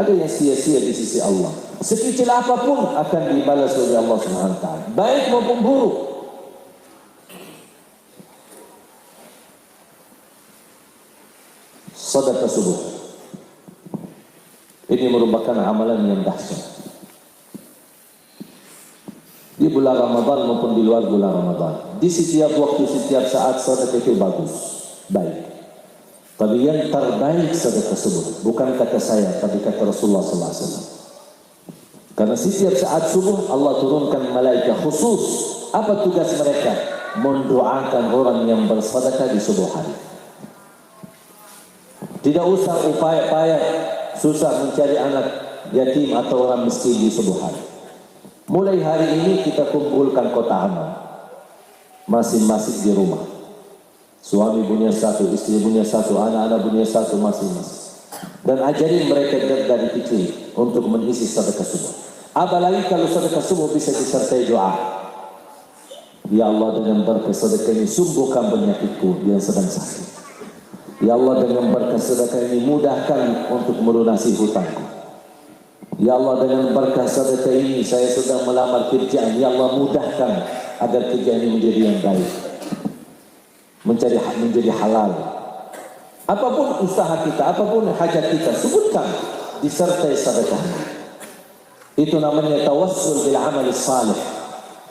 Tidak ada yang sia-sia di sisi Allah. Sekecil apapun akan dibalas oleh Allah Subhanahu wa taala, baik maupun buruk. Sedekah subuh ini merupakan amalan yang dahsyat. Di bulan Ramadan maupun di luar bulan Ramadan, di setiap waktu, setiap saat sedekah itu bagus, baik. Tapi yang terbaik sedekah subuh, bukan kata saya, tapi kata Rasulullah SAW. Karena setiap saat subuh Allah turunkan malaikat khusus. Apa tugas mereka? Mendoakan orang yang bersedekah di subuh hari. Tidak usah upaya-upaya susah mencari anak yatim atau orang miskin di subuh hari. Mulai hari ini kita kumpulkan kotak amal, masing-masing di rumah. Suami punya satu, istri punya satu, anak-anak punya satu masing-masing. Dan ajari mereka dari kecil untuk mengisi sedekah subuh. Apalagi kalau sedekah subuh bisa disertai doa. Ya Allah, dengan berkat sedekah ini sembuhkan penyakitku yang sedang sakit. Ya Allah, dengan berkat sedekah ini mudahkan untuk melunasi hutangku. Ya Allah, dengan berkat sedekah ini saya sedang melamar kerjaan. Ya Allah, mudahkan agar kerjaan ini menjadi yang baik, menjadi halal. Apapun usaha kita, apapun hajat kita, sebutkan disertai sedekah. Itu namanya tawassul bil amal salih.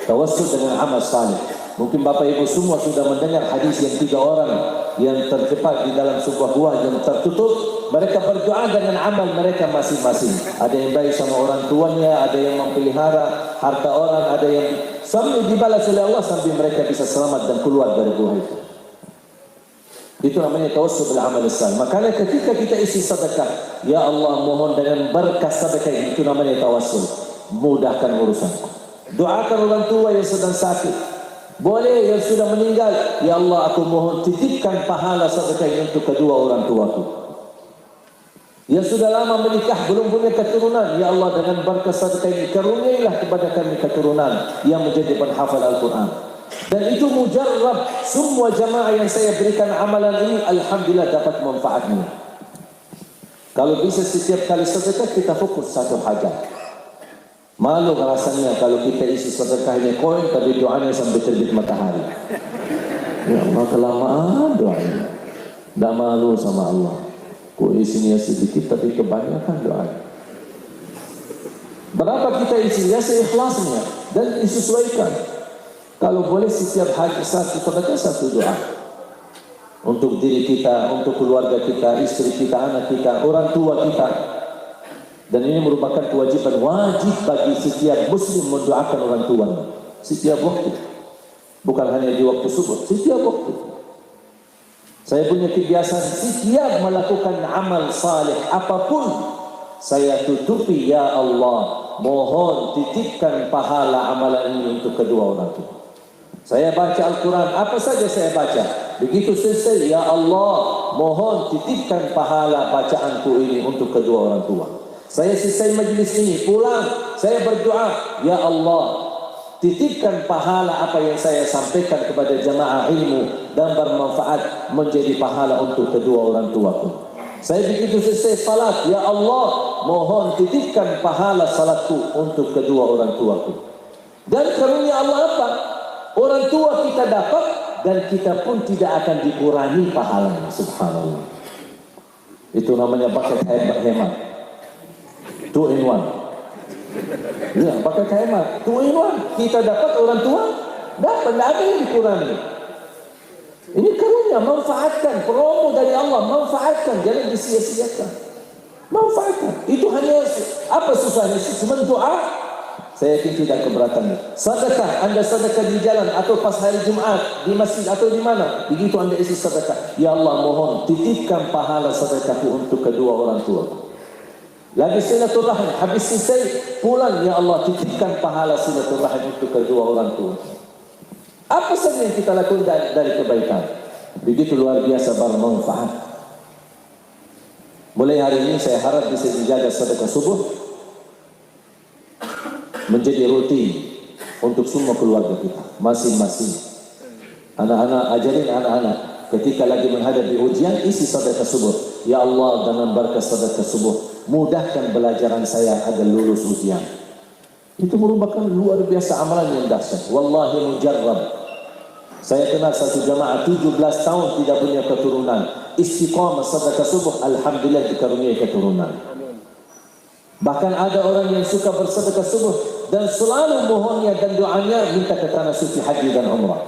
Tawassul dengan amal salih. Mungkin Bapak Ibu semua sudah mendengar hadis yang 3 orang yang terjebak di dalam sebuah gua yang tertutup. Mereka berdoa dengan amal mereka masing-masing. Ada yang baik sama orang tuanya, ada yang memelihara harta orang, ada yang sambil dibalas oleh Allah sambil mereka bisa selamat dan keluar dari gua itu. Itu namanya tawassul bil amal salih. Makanya ketika kita isi sedekah, ya Allah, mohon dengan berkah sedekah itu namanya tawassul. Mudahkan urusanku. Doakan orang tua yang sedang sakit. Boleh yang sudah meninggal, ya Allah, aku mohon titipkan pahala sedekah ini untuk kedua orang tuaku. Yang sudah lama menikah belum punya keturunan, ya Allah, dengan berkah sedekah ini karuniailah kepada kami keturunan yang menjadi penghafal Al-Quran. Dan itu mujarrab, semua jamaah yang saya berikan amalan ini alhamdulillah dapat manfaatnya. Kalau bisa setiap kali sedekah kita fokus satu hajat. Malu rasanya kalau kita isi sedekahnya koin tapi doanya sampai terbit matahari. Ya Allah, kelamaan doanya. Tidak malu sama Allah. Kok isinya sedikit tapi kebanyakan doanya. Berapa kita isinya seikhlasnya dan disesuaikan. Kalau boleh setiap hari satu sedekah, satu doa. Untuk diri kita, untuk keluarga kita, istri kita, anak kita, orang tua kita. Dan ini merupakan kewajiban wajib bagi setiap muslim mendoakan orang tuanya setiap waktu, bukan hanya di waktu subuh, setiap waktu. Saya punya kebiasaan setiap melakukan amal saleh apapun saya tutupi, ya Allah, mohon titipkan pahala amalan ini untuk kedua orang tua. Saya baca Al-Quran, apa saja saya baca, begitu selesai, ya Allah, mohon titipkan pahala bacaanku ini untuk kedua orang tua. Saya selesai majlis ini, pulang, saya berdoa, ya Allah, titipkan pahala apa yang saya sampaikan kepada jamaah ilmu dan bermanfaat menjadi pahala untuk kedua orang tuaku. Saya begitu selesai salat, ya Allah, mohon titipkan pahala salatku untuk kedua orang tuaku. Dan karunia Allah apa? Orang tua kita dapat dan kita pun tidak akan dikurangi pahalanya. Subhanallah. Itu namanya paket hemat. 2 in 1. Ya, pakai hemat. 2 in 1. Kita dapat, orang tua dapat, tidak ada yang dikurangi. Ini karunia, manfaatkan. Promo dari Allah, manfaatkan. Jangan disia-siakan. Manfaatkan. Itu hanya apa susahnya? Cuma doa. Saya yakin tidak keberatan. Sedekah, Anda sedekah di jalan atau pas hari Jumat di masjid atau di mana, begitu Anda isi sedekah, ya Allah, mohon titipkan pahala sedekahku untuk kedua orang tua. Lagi silaturahim, habis selesai pulang, ya Allah, titipkan pahala silaturahim untuk kedua orang tua. Apa saja yang kita lakukan dari kebaikan, begitu luar biasa bermanfaat. Mulai hari ini saya harap bisa menjaga sedekah subuh menjadi rutin untuk semua keluarga kita masing-masing. Anak-anak, ajarin anak-anak ketika lagi menghadapi ujian, isi sedekah subuh. Ya Allah, dengan berkat sedekah subuh mudahkan belajaran saya agar lulus ujian. Itu merupakan luar biasa amalan yang dahsyat. Wallahi mujarrab. Saya kenal satu jamaah 17 tahun tidak punya keturunan. Istiqamah sedekah subuh, alhamdulillah dikaruniai keturunan. Bahkan ada orang yang suka bersedekah subuh dan selalu mohonnya dan doanya minta ke tanah suci haji dan umrah.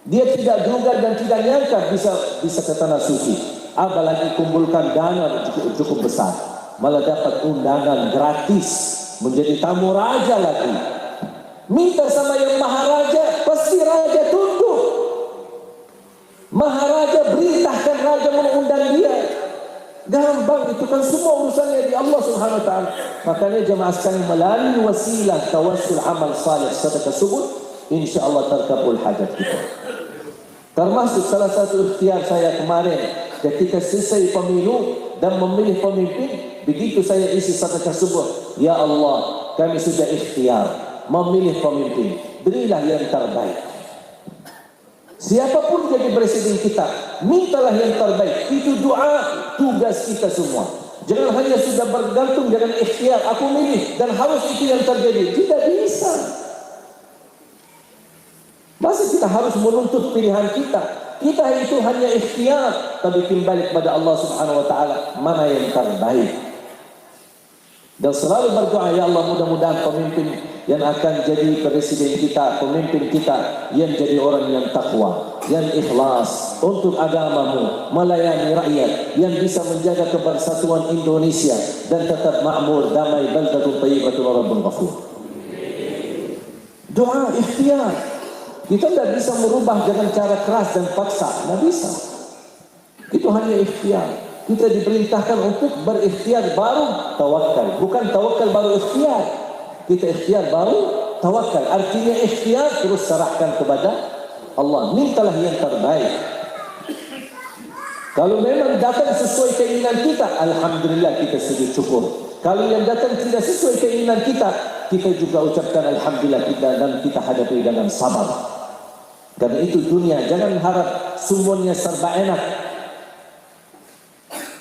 Dia tidak duga dan tidak nyangka bisa ke tanah suci. Apalagi kumpulkan dana cukup besar, malah dapat undangan gratis menjadi tamu raja lagi. Minta sama yang maharaja, pasti raja tunduk. Maharaja berintahkan raja mengundang dia. Gampang, itu kan semua urusannya di Allah Subhanahu wa taala. Makanya jemaah sekalian, melalui wasilah tawassul amal salih sedekah subuh, insyaallah terkabul hajat kita. Termasuk salah satu ikhtiar saya kemarin ketika selesai pemilu dan memilih pemimpin, begitu saya isi sedekah subuh, ya Allah, kami sudah ikhtiar memilih pemimpin, berilah yang terbaik. Siapapun jadi presiden kita, mintalah yang terbaik. Itu doa, tugas kita semua. Jangan hanya sudah bergantung, jangan ikhtiar, aku milih dan harus itu yang terjadi. Tidak bisa. Masa kita harus menuntut pilihan kita? Kita itu hanya ikhtiar, tapi kembali kepada Allah Subhanahu wa taala, mana yang terbaik. Dan selalu berdoa, ya Allah, mudah-mudahan pemimpin yang akan jadi presiden kita, pemimpin kita, yang jadi orang yang takwa, yang ikhlas untuk agamamu, melayani rakyat, yang bisa menjaga kebersatuan Indonesia dan tetap makmur, damai, baldatun thayyibatun rabbun ghafur. Doa ikhtiar. Kita tidak bisa merubah dengan cara keras dan paksa, tidak bisa. Itu hanya ikhtiar. Kita diperintahkan untuk berikhtiar baru tawakal, bukan tawakal baru ikhtiar. Kita ikhtiar baru tawakal. Artinya ikhtiar terus serahkan kepada Allah. Mintalah yang terbaik. Kalau memang datang sesuai keinginan kita, alhamdulillah kita sudah syukur. Kalau yang datang tidak sesuai keinginan kita, kita juga ucapkan alhamdulillah kita dan kita hadapi dengan sabar. Karena itu dunia, jangan harap semuanya serba enak.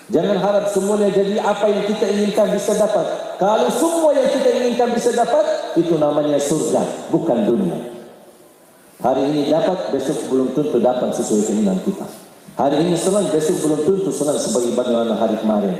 Jangan harap semuanya jadi apa yang kita inginkan bisa dapat. Kalau semua yang kita inginkan bisa dapat, itu namanya surga, bukan dunia. Hari ini dapat, besok belum tentu dapat sesuai keinginan kita. Hari ini senang, besok belum tentu senang sebagaimana hari kemarin.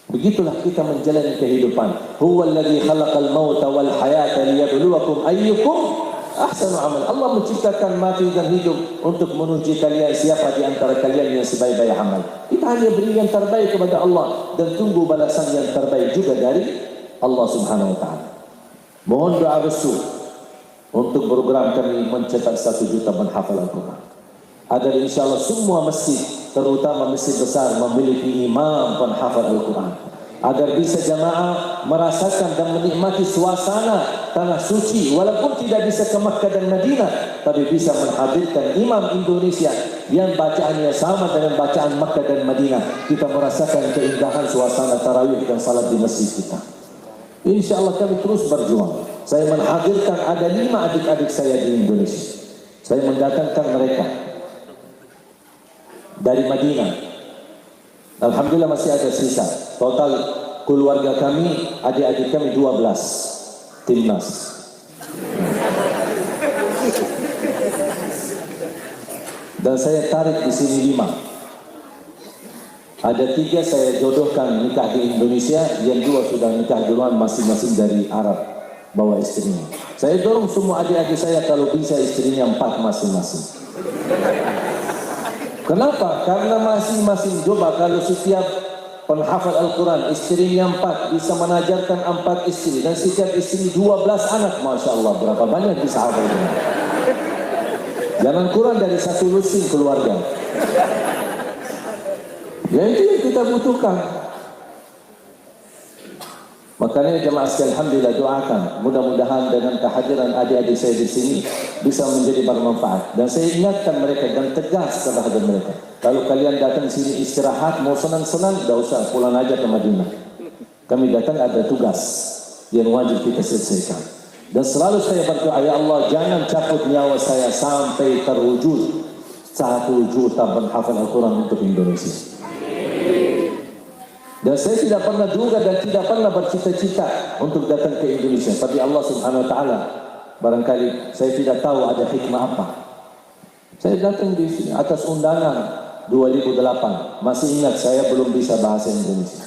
Begitulah kita menjalani kehidupan. Huwa alladhi khalaqal mauta wal hayata liyabluwakum ayyukum ahsanu amal. Allah menciptakan mati dan hidup untuk menuju kalian siapa di antara kalian yang sebaik-baik amal. Kita hanya beri yang terbaik kepada Allah dan tunggu balasan yang terbaik juga dari Allah Subhanahu wa taala. Mohon doa restu untuk program kami mencetak 1 juta penghafal Al-Quran. Agar insyaallah semua masjid, terutama masjid besar, memiliki imam penghafal Al-Quran. Agar bisa jamaah merasakan dan menikmati suasana tanah suci, walaupun tidak bisa ke Makkah dan Madinah, tapi bisa menghadirkan imam Indonesia yang bacaannya sama dengan bacaan Makkah dan Madinah. Kita merasakan keindahan suasana tarawih dan salat di masjid kita. InsyaAllah kami terus berjuang. Saya menghadirkan ada 5 adik-adik saya di Indonesia. Saya mendatangkan mereka dari Madinah. Alhamdulillah masih ada sisa. Total keluarga kami, adik-adik kami 12 timnas. Dan saya tarik di sini 5. Ada 3 saya jodohkan nikah di Indonesia, yang 2 sudah nikah duluan masing-masing dari Arab bawa istrinya. Saya dorong semua adik-adik saya kalau bisa istrinya 4 masing-masing. Kenapa? Karena masing-masing coba kalau setiap penghafal Al-Quran istrinya 4 bisa menajarkan 4 istri dan setiap istri 12 anak, Masya Allah, berapa banyak bisa hafal Quran. Jangan kurang dari 1 lusin keluarga. Ya itu yang kita butuhkan. Makanya jemaah sekalian, alhamdulillah doakan mudah-mudahan dengan kehadiran adik-adik saya di sini bisa menjadi bermanfaat. Dan saya ingatkan mereka dan tegas terhadap mereka. Kalau kalian datang di sini istirahat, mau senang-senang, tidak usah, pulang aja ke Madinah. Kami datang ada tugas yang wajib kita selesaikan. Dan selalu saya berdoa, ya Allah jangan cabut nyawa saya sampai terwujud 1 juta penghafal Al-Quran untuk Indonesia. Dan saya tidak pernah duga dan tidak pernah bercita-cita untuk datang ke Indonesia. Tapi Allah Subhanahu Wa Taala, barangkali saya tidak tahu ada hikmah apa. Saya datang di sini atas undangan 2008. Masih ingat saya belum bisa bahasa Indonesia.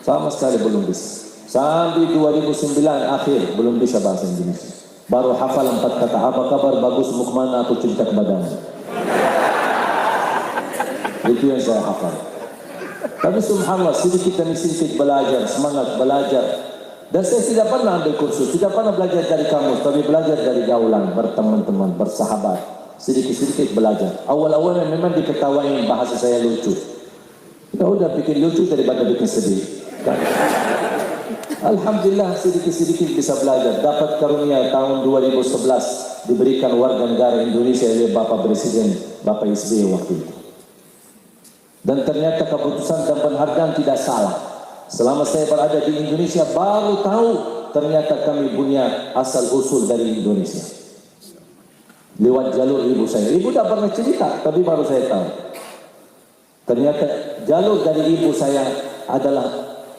Sama sekali belum bisa. Sampai 2009 akhir belum bisa bahasa Indonesia. Baru hafal 4 kata. Apa kabar? Bagus, mau kemana? Aku cinta kepadamu. Itu yang saya hafal. Tapi subhanallah, sedikit demi sedikit belajar, semangat belajar. Dan saya tidak pernah ambil kursus, tidak pernah belajar dari kamus, tapi belajar dari gaulan, berteman-teman, bersahabat. Sedikit-sedikit belajar. Awal-awalnya memang diketawain bahasa saya lucu. Ya udah bikin lucu daripada bikin sedih. Alhamdulillah sedikit-sedikit bisa belajar. Dapat karunia tahun 2011 diberikan warga negara Indonesia oleh Bapak Presiden, Bapak SBY waktu itu. Dan ternyata keputusan dan penghargaan tidak salah. Selama saya berada di Indonesia baru tahu ternyata kami punya asal usul dari Indonesia. Lewat jalur ibu saya. Ibu tidak pernah cerita, tapi baru saya tahu. Ternyata jalur dari ibu saya adalah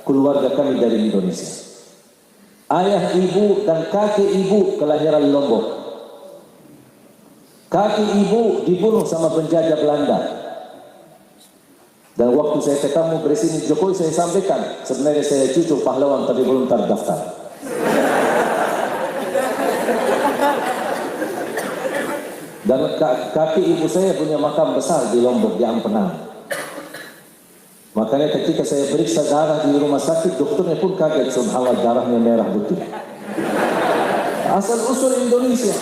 keluarga kami dari Indonesia. Ayah ibu dan kakek ibu kelahiran Lombok. Kakek ibu dibunuh sama penjajah Belanda. Dan waktu saya ketemu Presiden Jokowi, saya sampaikan sebenarnya saya cucu pahlawan tapi belum terdaftar. Dan kaki ibu saya punya makam besar di Lombok, di Ampenang. Makanya ketika saya periksa darah di rumah sakit, dokternya pun kaget, subhanallah darahnya merah putih. Asal usul Indonesia.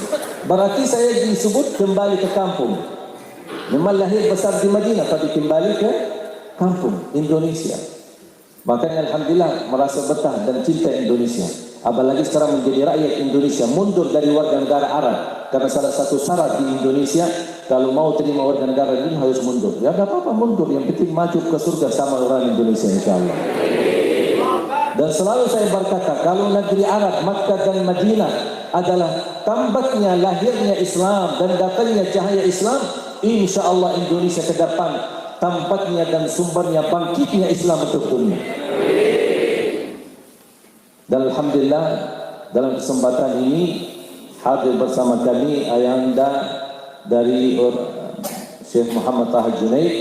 Berarti saya disebut kembali ke kampung. Memang lahir besar di Madinah, tapi kembali ke kampung Indonesia. Makanya alhamdulillah merasa betah dan cinta Indonesia. Apalagi sekarang menjadi rakyat Indonesia, mundur dari warga negara Arab. Karena salah satu syarat di Indonesia, kalau mau terima warga negara ini harus mundur. Ya tidak apa-apa mundur, yang penting maju ke surga sama orang Indonesia insyaAllah. Dan selalu saya berkata, kalau negeri Arab, Makkah dan Madinah adalah tambaknya lahirnya Islam dan datangnya cahaya Islam, insyaAllah Indonesia ke depan tempatnya dan sumbernya bangkitnya Islam untuk dunia. Dan alhamdulillah dalam kesempatan ini hadir bersama kami ayahanda dari Syekh Muhammad Taha Junaid.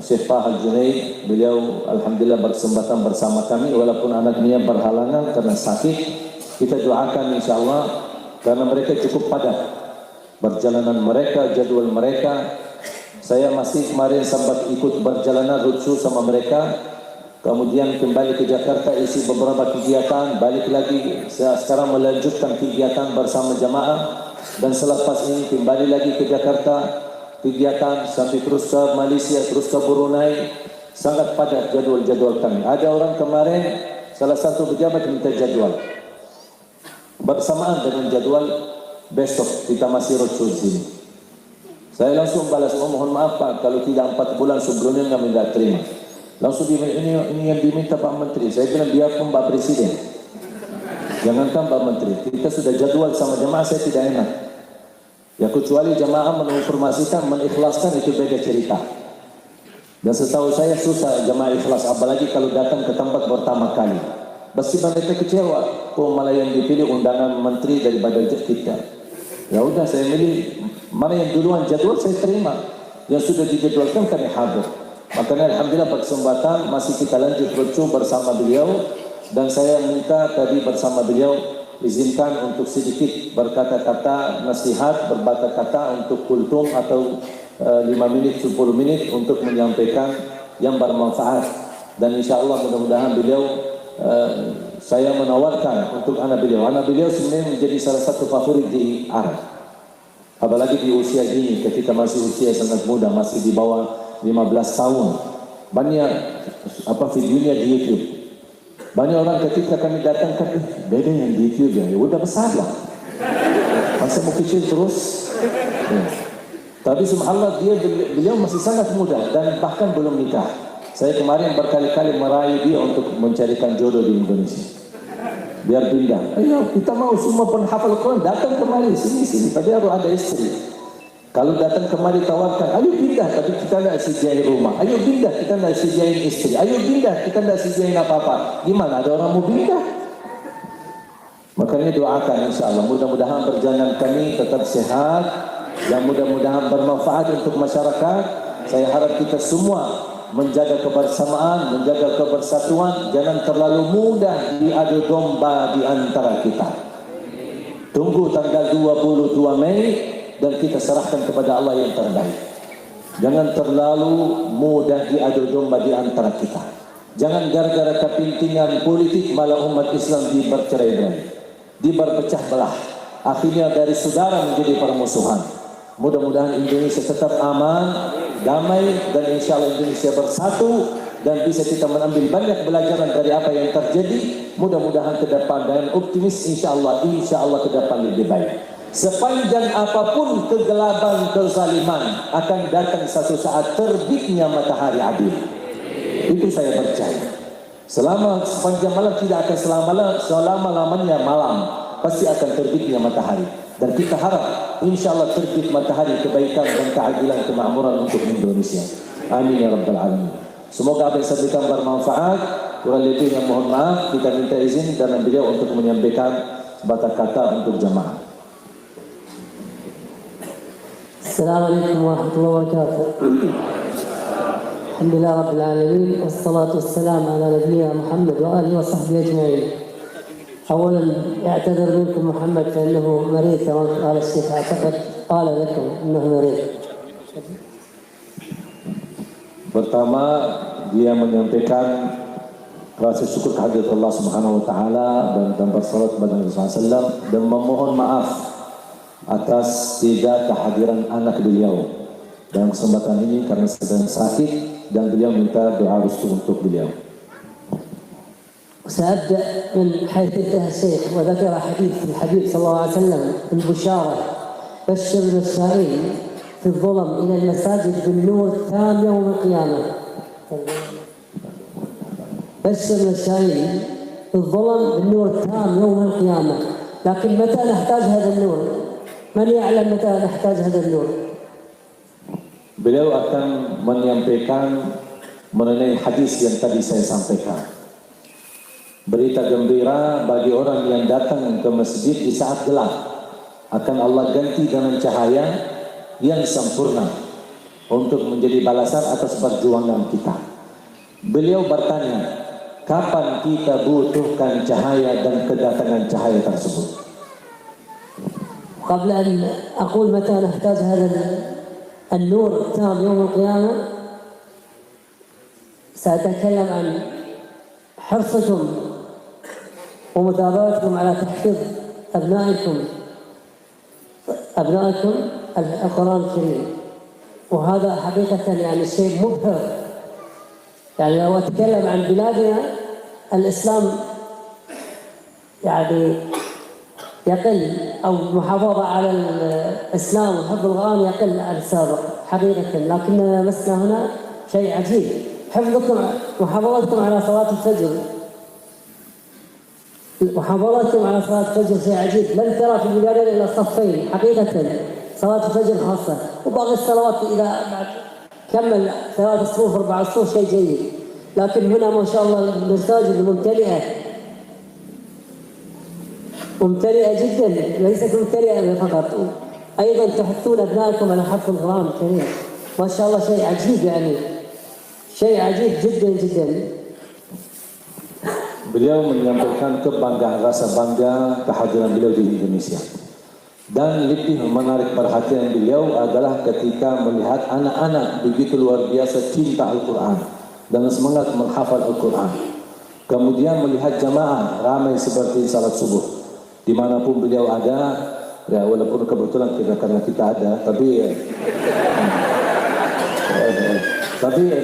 Syekh Taha Junaid, beliau alhamdulillah berkesempatan bersama kami walaupun anaknya berhalangan karena sakit. Kita doakan insyaallah karena mereka cukup padat perjalanan mereka, jadwal mereka. Saya masih kemarin sempat ikut perjalanan roadshow sama mereka, kemudian kembali ke Jakarta isi beberapa kegiatan, balik lagi sekarang melanjutkan kegiatan bersama jamaah, dan selepas ini kembali lagi ke Jakarta kegiatan sampai terus ke Malaysia, terus ke Brunei. Sangat padat jadwal-jadwal kami. Ada orang kemarin salah satu pejabat minta jadwal bersamaan dengan jadwal besok kita masih roadshow di sini. Saya langsung balas, oh mohon maaf Pak, kalau tidak 4 bulan sebelumnya kami tidak terima. Langsung ini yang diminta Pak Menteri. Saya bilang biarpun Pak Presiden, jangankan Pak Menteri, kita sudah jadwal sama jemaah, saya tidak enak. Ya kecuali jemaah menginformasikan, mengikhlaskan, itu beda cerita. Dan setahu saya susah jemaah ikhlas, apalagi kalau datang ke tempat pertama kali. Pasti mereka kecewa, kok malah yang dipilih undangan Menteri daripada kita. Ya udah saya milih mana yang duluan jadwal saya terima, yang sudah dijadwalkan kami hadir. Makanya alhamdulillah berkesempatan masih kita lanjut roadshow bersama beliau, dan saya minta tadi bersama beliau izinkan untuk sedikit berkata-kata nasihat, berkata-kata untuk kultum atau 5 menit 10 menit untuk menyampaikan yang bermanfaat. Dan insyaallah mudah-mudahan beliau saya menawarkan untuk anak beliau. Anak beliau sebenarnya menjadi salah satu favorit di Arab. Apalagi di usia ini, ketika masih usia sangat muda, masih di bawah 15 tahun. Banyak videonya di YouTube. Banyak orang ketika kami datang kan, beda yang di YouTube ya, udah besar lah. Masa mau kecil terus? Ya. Tapi subhanallah beliau masih sangat muda dan bahkan belum nikah. Saya kemarin berkali-kali meraih dia untuk mencarikan jodoh di Indonesia. Biar pindah. Ayo kita mau semua penghafal Quran datang kemari sini. Tapi harus ada istri. Kalau datang kemari tawarkan, ayo pindah, tapi kita tidak sediain rumah. Ayo pindah, kita tidak sediain istri. Ayo pindah, kita tidak sediain apa-apa. Gimana, ada orang mau pindah? Makanya doakan insya Allah. Mudah-mudahan perjalanan kami tetap sehat dan mudah-mudahan bermanfaat untuk masyarakat. Saya harap kita semua menjaga kebersamaan, menjaga kebersatuan. Jangan terlalu mudah diadu domba di antara kita. Tunggu tanggal 22 Mei dan kita serahkan kepada Allah yang terbaik. Jangan terlalu mudah diadu domba di antara kita. Jangan gara-gara kepentingan politik malah umat Islam dibercerai-berai, diberpecah belah. Akhirnya dari saudara menjadi permusuhan. Mudah-mudahan Indonesia tetap aman, damai, dan insya Allah Indonesia bersatu dan bisa kita mengambil banyak pelajaran dari apa yang terjadi. Mudah-mudahan ke depan dan optimis insya Allah ke depan lebih baik. Sepanjang apapun kegelapan, kezaliman, akan datang satu saat terbitnya matahari adil. Itu saya percaya. Sepanjang malam tidak akan selama-lamanya malam, pasti akan terbitnya matahari. Dan kita harap insya Allah terbit matahari kebaikan dan keadilan, kemakmuran untuk Indonesia. Amin ya rabbal alamin. Semoga apa yang saya berikan bermanfaat. Kurang lebihnya mohon maaf. Kita minta izin dan beliau untuk menyampaikan sebatas kata untuk jamaah. Assalamualaikum warahmatullahi wabarakatuh. Alhamdulillah rabbil alamin wassalatu wassalamu ala nabiyyina Muhammad wa alihi wa sahbihi ajma'in. أولا يعتذر منكم محمد فإنه مريض كما قال الشيخ، أعتقد قال لكم أنه مريض. Pertama, dia menyampaikan rasa syukur kehadirat Allah Subhanahu wa taala dan bersalat kepada Nabi sallallahu alaihi wasallam dan memohon maaf atas tidak kehadiran anak beliau dalam kesempatan ini karena sedang sakit dan beliau minta doa restu untuk beliau. سأبدأ من حيث انتهى الشيخ وذكر حديث الحبيب صلى الله عليه وسلم البشارة بشر المسائين في الظلم إلى المساجد بالنور التام يوم القيامة. بشر المسائين في الظلم بالنور التام يوم القيامة. لكن متى نحتاج هذا النور؟ من يعلم متى نحتاج هذا النور؟ Beliau akan menyampaikan mengenai hadis yang tadi saya sampaikan. Berita gembira bagi orang yang datang ke masjid di saat gelap, akan Allah ganti dengan cahaya yang sempurna untuk menjadi balasan atas perjuangan kita. Beliau bertanya, kapan kita butuhkan cahaya dan kedatangan cahaya tersebut? قبل أن أقول متى نحتاج هذا النور التام يوم القيامة سأتكلم عن حرصكم ومثابرتكم على تحفيظ أبنائكم القرآن الكريم، وهذا حقيقة يعني شيء مبهر. يعني لو أتكلم عن بلادنا الإسلام يعني يقل، أو محافظة على الإسلام وحفظ القرآن يقل عن السابق حقيقة، لكننا لمسنا هنا شيء عجيب. حفظكم محافظتكم على صلاة الفجر شيء عجيب. لن ترى في بلادنا إلا صفين حقيقة، صلاة الفجر خاصة، وباقي الصلوات إذا بعد كمل 3 صفوف 4 صفوف شيء جيد. لكن هنا ما شاء الله المساجد ممتلئة جدا، ليست ممتلئة فقط، أيضا تحثون أبنائكم على حفظ القرآن الكريم. ما شاء الله شيء عجيب، يعني شيء عجيب جدا جدا. Beliau menyampaikan kebanggaan, rasa bangga kehadiran beliau di Indonesia. Dan lebih menarik perhatian beliau adalah ketika melihat anak-anak begitu luar biasa cinta Al-Quran dan semangat menghafal Al-Quran. Kemudian melihat jamaah ramai seperti salat subuh. Dimanapun beliau ada, ya walaupun kebetulan karena kita ada, tapi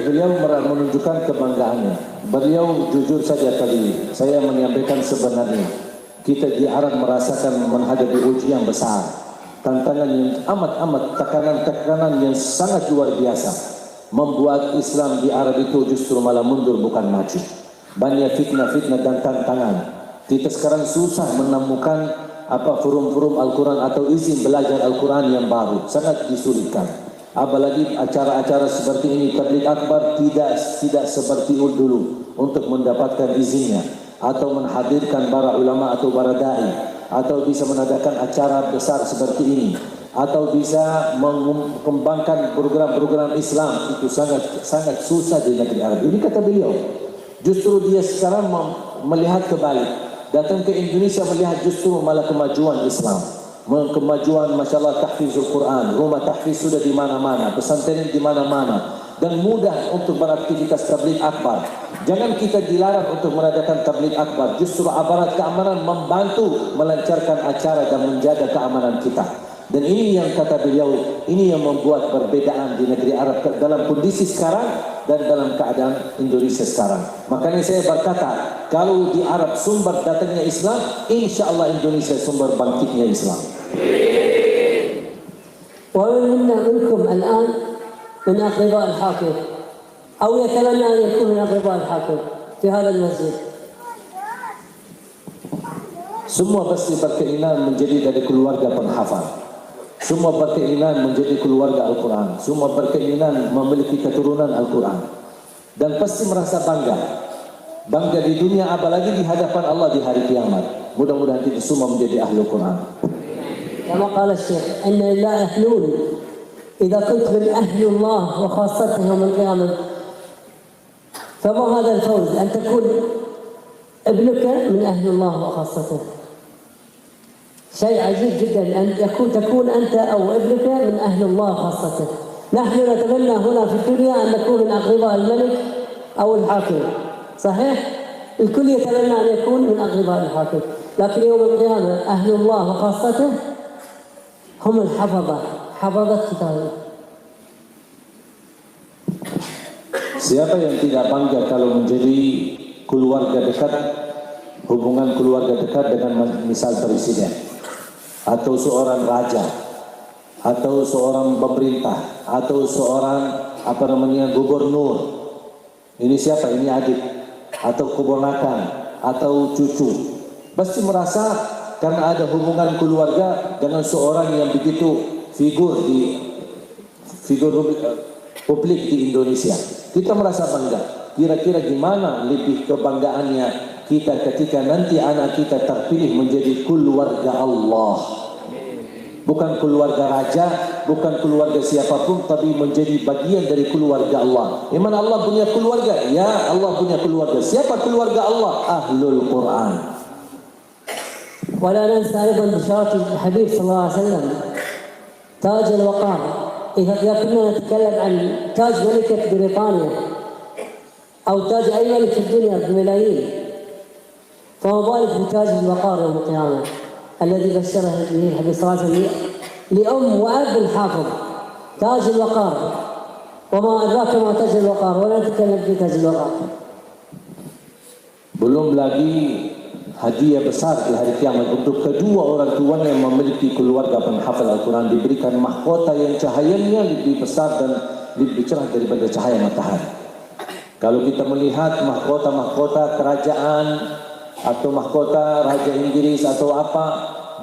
beliau menunjukkan kebanggaannya. Beliau jujur saja tadi, saya menyampaikan sebenarnya kita di Arab merasakan menghadapi ujian besar, tantangan yang amat tekanan yang sangat luar biasa, membuat Islam di Arab itu justru malah mundur bukan maju. Banyak fitnah dan tantangan. Kita sekarang susah menemukan forum-forum Al-Quran atau izin belajar Al-Quran yang baru, sangat disulitkan. Apalagi acara-acara seperti ini, tabligh akbar tidak seperti dulu untuk mendapatkan izinnya, atau menghadirkan para ulama atau para dai, atau bisa mengadakan acara besar seperti ini, atau bisa mengembangkan program-program Islam. Itu sangat susah di negeri Arab. Ini kata beliau. Justru dia sekarang melihat kebalik, datang ke Indonesia melihat justru malah kemajuan Islam, kemajuan masyaallah tahfizul Quran, rumah tahfiz sudah di mana-mana, pesantren di mana-mana, dan mudah untuk beraktivitas tabligh akbar. Jangan kita dilarang untuk mengadakan tabligh akbar, justru aparat keamanan membantu melancarkan acara dan menjaga keamanan kita. Dan ini yang kata beliau, ini yang membuat perbedaan di negeri Arab dalam kondisi sekarang dan dalam keadaan Indonesia sekarang. Makanya saya berkata, kalau di Arab sumber datangnya Islam, insya Allah Indonesia sumber bangkitnya Islam. ومن منكم الآن من أقرباء الحاكم أو يتمنى أن يكون من أقرباء الحاكم في هذا المسجد. Semua pasti berkeinginan menjadi dari keluarga penghafal. Semua berkeinginan menjadi keluarga Al-Quran. Semua berkeinginan memiliki keturunan Al-Quran. Dan pasti merasa bangga. Bangga di dunia, apalagi di hadapan Allah di hari kiamat. Mudah-mudahan kita semua menjadi ahli Al-Quran. كما قال الشيخ أن لا أهلون إذا كنت من أهل الله وخاصته يوم القيامة فما هذا الفوز أن تكون ابنك من أهل الله وخاصته. شيء عجيب جدا أن تكون أنت أو ابنك من أهل الله وخاصته. نحن نتمنى هنا في الدنيا أن نكون من أقرباء الملك أو الحاكم، صحيح؟ الكل يتمنى أن يكون من أقرباء الحاكم، لكن يوم القيامة أهل الله وخاصته هم الحفظة، حفظة كتابه. Siapa yang tidak bangga kalau menjadi keluarga dekat, hubungan keluarga dekat dengan misal presiden, atau seorang raja, atau seorang pemerintah, atau seorang gubernur. Ini siapa? Ini adik, atau keponakan, atau cucu. Pasti merasa karena ada hubungan keluarga dengan seorang yang begitu figur publik di Indonesia. Kita merasa bangga. Kira-kira gimana lebih kebanggaannya kita ketika nanti anak kita terpilih menjadi keluarga Allah. Bukan keluarga raja, bukan keluarga siapapun, tapi menjadi bagian dari keluarga Allah. Iman Allah punya keluarga? Ya, Allah punya keluarga. Siapa keluarga Allah? Ahlul Quran. ولا ننسى أيضا بشارة الحبيب صلى الله عليه وسلم تاج الوقار. إذا كنا نتكلم عن تاج ملكة بريطانيا أو تاج أي ملك في الدنيا بملايين، فما بالك بتاج الوقار يوم القيامة الذي بشره به الحبيب صلى الله عليه وسلم لأم وأب الحافظ. تاج الوقار، وما أدراك ما تاج الوقار، ولا نتكلم في تاج الوقار. Belum lagi hadiah besar di hari kiamat untuk kedua orang tuanya yang memiliki keluarga penghafal Al-Quran, diberikan mahkota yang cahayanya lebih besar dan lebih cerah daripada cahaya matahari. Kalau kita melihat mahkota-mahkota kerajaan atau mahkota Raja Inggris atau apa,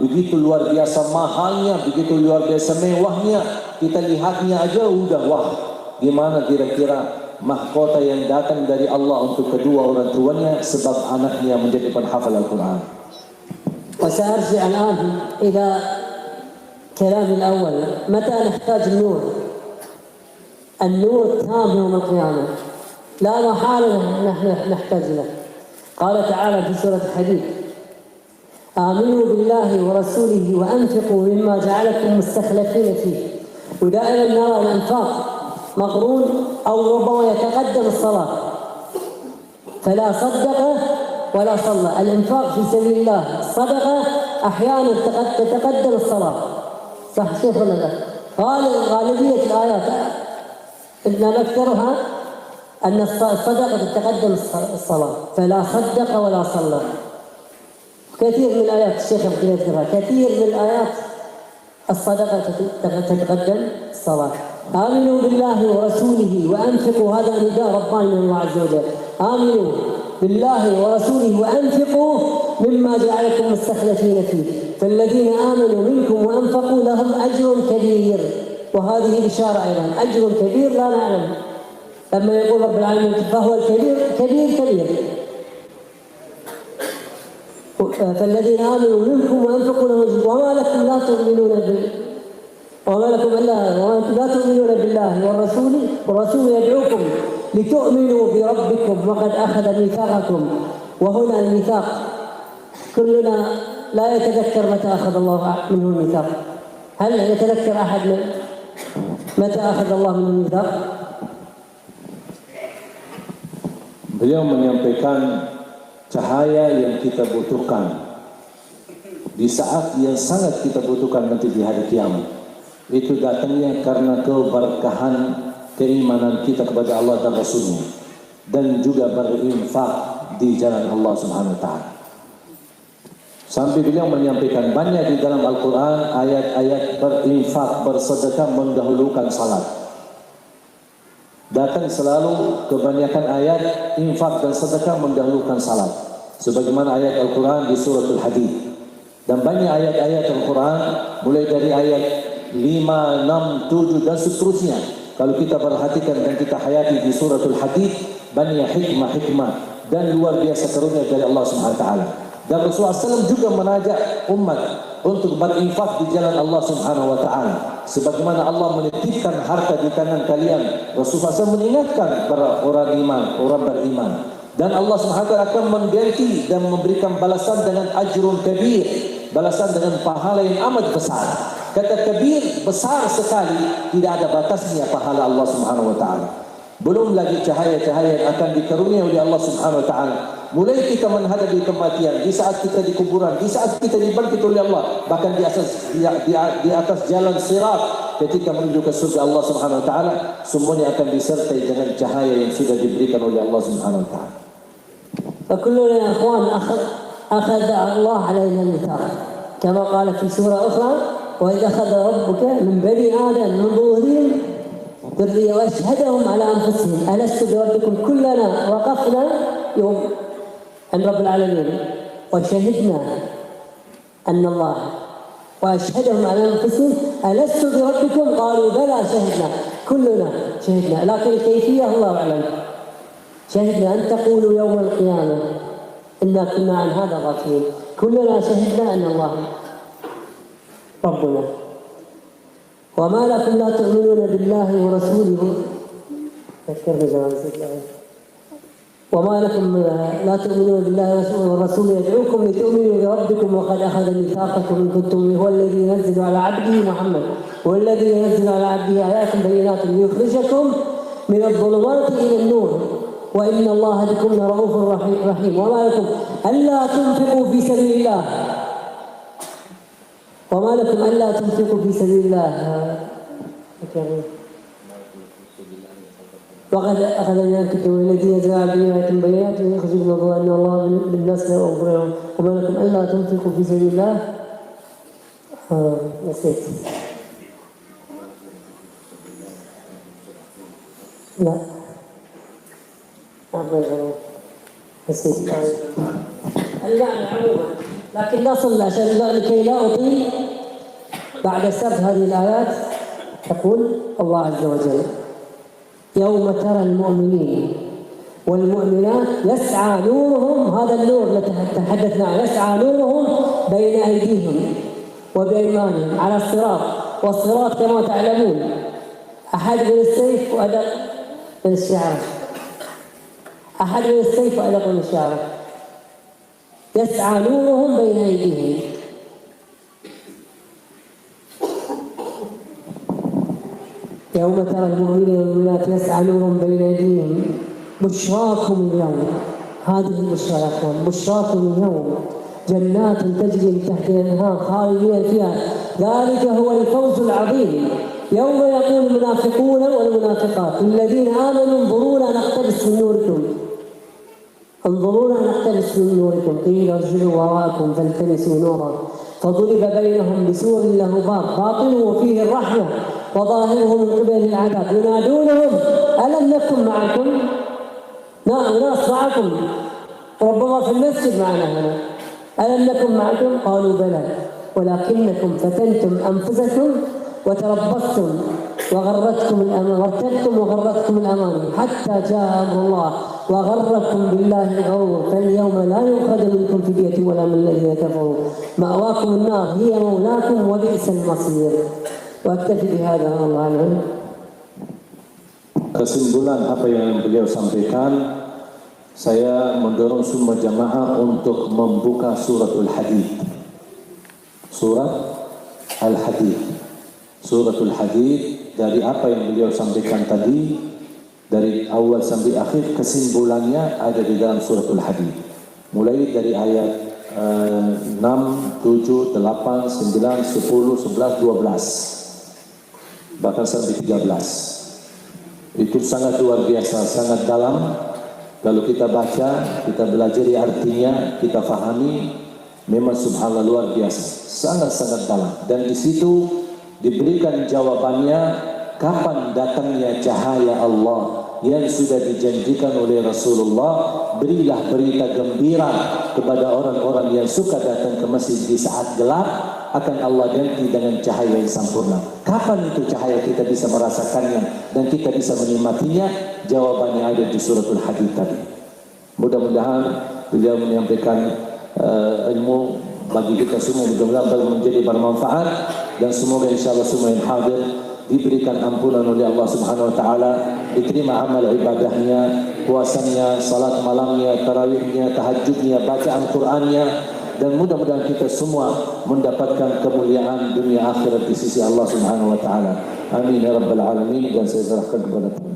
begitu luar biasa mahalnya, begitu luar biasa mewahnya, kita lihatnya aja udah wah. Gimana kira-kira mahkota yang datang dari Allah untuk kedua orang tuanya sebab anaknya menjadi penghafal Al-Quran. وسأرجع الآن إلى كلامي الأول. متى نحتاج النور؟ النور تام يوم القيامة، لا محالة نحن نحتاج له. قال تعالى في سورة الحديد: آمنوا بالله ورسوله وأنفقوا مما جعلكم مستخلفين فيه. ودائما نرى الإنفاق مقرون أو ربما يتقدم الصلاة، فلا صدق ولا صلى. الإنفاق في سبيل الله، الصدقة أحيانا تتقدم الصلاة، صح كيف ولا لا؟ غالبية الآيات إنما أكثرها أن الصدقة تتقدم الصلاة، فلا صدق ولا صلى. كثير من الآيات الشيخ يذكرها، كثير من الآيات الصدقة تتقدم الصلاة. آمنوا بالله ورسوله وأنفقوا، هذا نداء رباني من الله عز وجل. آمنوا بالله ورسوله وأنفقوا مما جعلكم مستخلفين فيه. فالذين آمنوا منكم وأنفقوا لهم أجر كبير. وهذه بشارة أيضا، أجر كبير لا نعلم. لما يقول رب العالمين فهو الكبير كبير كبير. فالذين آمنوا منكم وأنفقوا لهم أجر. وما لكم لا تؤمنون بالله والرسول يدعوكم لتؤمنوا بربكم وقد أخذ ميثاقكم. وهنا الميثاق كلنا لا يتذكر متى أخذ الله منه الميثاق. هل يتذكر أحد متى أخذ الله منه الميثاق؟ Beliau menyampaikan cahaya yang kita butuhkan di saat yang sangat kita butuhkan nanti di hari kiamat. Itu datangnya karena keberkahan keimanan kita kepada Allah dan Rasulnya, dan juga berinfak di jalan Allah Subhanahu Wa Taala. Sampai beliau menyampaikan banyak di dalam Al-Quran ayat-ayat berinfak, bersedekah mendahulukan salat. Datang selalu kebanyakan ayat infak dan sedekah mendahulukan salat. Sebagaimana ayat Al-Quran di suratul Hadid. Dan banyak ayat-ayat Al-Quran mulai dari ayat 5, 6, 7 dan seterusnya. Kalau kita perhatikan dan kita hayati di suratul Hadid, banyak hikmah-hikmah dan luar biasa karunia dari Allah Subhanahu Wa Taala. Dan Rasulullah SAW juga mengajak umat untuk berinfak di jalan Allah Subhanahu Wa Taala. Sebagaimana Allah menitipkan harta di tangan kalian, Rasulullah SAW mengingatkan para orang iman, orang beriman. Dan Allah Subhanahu Wa Taala akan mengganti dan memberikan balasan dengan ajrun kabir, balasan dengan pahala yang amat besar. Kata kabir, besar sekali, tidak ada batasnya pahala Allah Subhanahu Wa Taala. Belum lagi cahaya-cahaya yang akan dikaruniai oleh Allah Subhanahu Wa Taala. Mulai kita menghadapi kematian, di saat kita di kuburan, di saat kita dibangkit oleh Allah, bahkan di atas jalan sirat ketika menuju ke surga Allah Subhanahu Wa Taala, semuanya akan disertai dengan cahaya yang sudah diberikan oleh Allah Subhanahu Wa Taala. فكلنا يا اخوان اخذ الله علينا الميثاق كما قال في سوره اخرى: واذ اخذ ربك من بني ادم من ظهورهم ذريه واشهدهم على انفسهم الست بربكم. كلنا وقفنا يوم عند رب العالمين وشهدنا ان الله واشهدهم على انفسهم الست بربكم قالوا بلى شهدنا. كلنا شهدنا، لكن الكيفيه الله اعلم. شهدنا أن تقولوا يوم القيامة إنا كنا عن هذا غافلين. كلنا شهدنا أن الله ربنا. وما لكم لا تؤمنون بالله ورسوله وما لكم لا تؤمنون بالله ورسوله يدعوكم لتؤمنوا بربكم وقد أخذ ميثاقكم إن كنتم. هو الذي ينزل على عبده محمد، هو الذي ينزل على عبده آيات بينات ليخرجكم من الظلمات إلى النور وإن الله بكم لرؤوف رحيم. وما لكم ألا تنفقوا في سبيل الله وما لكم ألا تنفقوا في سبيل الله وقد أخذ من الكتاب الذين جاءوا بآيات يخرجون أن الله بالناس لرؤوف رحيم. وما لكم ألا تنفقوا في سبيل الله. نسيت. لا اللعنة عموما، لكن نصل عشان لكي لا أطيل بعد سرد هذه الآيات. يقول الله عز وجل: يوم ترى المؤمنين والمؤمنات يسعى نورهم، هذا النور الذي تحدثنا عنه، يسعى نورهم بين أيديهم وبأيمانهم على الصراط. والصراط كما تعلمون أحد من السيف وأدق من الشعر، أحد من السيف وأدق من الشعر. يسعى نورهم بين أيديهم. يوم ترى المؤمنين والمؤمنات يسعى نورهم بين أيديهم بشراكم اليوم. هذه البشرى يا أخوان، بشراكم اليوم جنات تجري من تحتها الأنهار خالدين فيها ذلك هو الفوز العظيم. يوم يقول المنافقون والمنافقات الذين آمنوا انظرونا نقتبس من نوركم، انظرونا نقتبس من نوركم. قيل ارجعوا وراءكم فالتمسوا نورا فضرب بينهم بسور له باب باطنه فيه الرحمة وظاهره من قبل العذاب ينادونهم ألم نكن معكم؟ ناس معكم، ربما في المسجد معنا هنا. ألم نكن معكم؟ قالوا بلى ولكنكم فتنتم أنفسكم وتربصتم وارتبتم وغرتكم الأماني حتى جاء أمر الله وغركم بالله الغرور فاليوم لا يؤخذ منكم فدية ولا من الذين كفروا مأواكم النار هي مولاكم وبئس المصير. وأكتفي بهذا والله أعلم. Kesimpulan apa yang beliau sampaikan, saya mendorong semua jamaah untuk membuka suratul Hadid. Surat Al-Hadid. Suratul Hadid, dari apa yang beliau sampaikan tadi, dari awal sampai akhir, kesimpulannya ada di dalam suratul Hadid. Mulai dari ayat 6, 7, 8, 9, 10, 11, 12, bahkan sampai 13. Itu sangat luar biasa, sangat dalam. Kalau kita baca, kita belajar artinya, kita fahami, memang subhanallah luar biasa, sangat-sangat dalam. Dan di situ diberikan jawabannya kapan datangnya cahaya Allah yang sudah dijanjikan oleh Rasulullah. Berilah berita gembira kepada orang-orang yang suka datang ke masjid di saat gelap, akan Allah ganti dengan cahaya yang sempurna. Kapan itu cahaya kita bisa merasakannya dan kita bisa menikmatinya? Jawabannya ada di suratul Hadid tadi. Mudah-mudahan beliau menyampaikan ilmu bagi kita semua, mudah-mudahan menjadi bermanfaat, dan semoga insyaAllah semua yang hadir diberikan ampunan oleh Allah Subhanahu Wa Taala, diterima amal ibadahnya, puasanya, salat malamnya, tarawihnya, tahajudnya, bacaan Qur'annya, dan mudah-mudahan kita semua mendapatkan kemuliaan dunia akhirat di sisi Allah Subhanahu Wa Taala. Amin ya rabbal alamin. Dan saya serahkan kepada Tuhan.